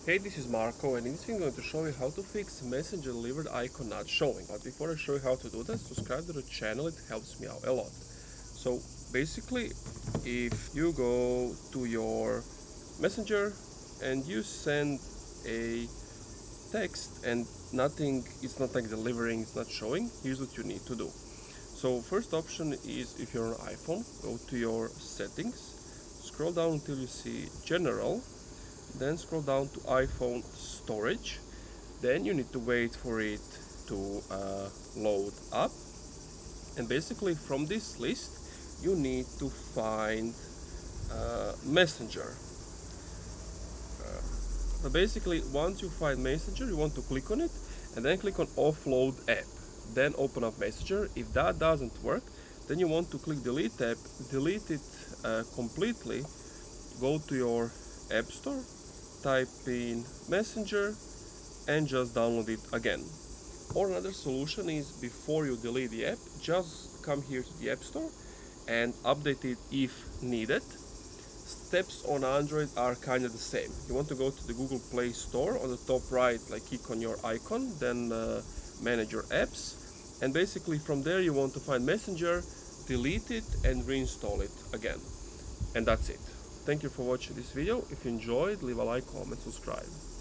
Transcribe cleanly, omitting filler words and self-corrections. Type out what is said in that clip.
Hey, this is Marco, and in this video I'm going to show you how to fix Messenger delivered icon not showing. But before I show you how to do that, subscribe to the channel, it helps me out a lot. So basically, if you go to your Messenger and you send a text and nothing, it's not like delivering, it's not showing, here's what you need to do. So first option is, if you're on iPhone, go to your settings, scroll down until you see General, then scroll down to iPhone storage. Then you need to wait for it to load up, and basically from this list you need to find Messenger. But basically once you find Messenger, you want to click on it and then click on offload app, then open up Messenger. If that doesn't work, then you want to click delete app, delete it completely, go to your app store, type in Messenger and just download it again. Or another solution is, before you delete the app, just come here to the App Store and update it if needed. Steps on Android are kind of the same. You want to go to the Google Play Store on the top right, like click on your icon, then manage your apps, and basically from there you want to find Messenger, delete it and reinstall it again. And that's it. Thank you for watching this video. If you enjoyed, leave a like, comment, subscribe.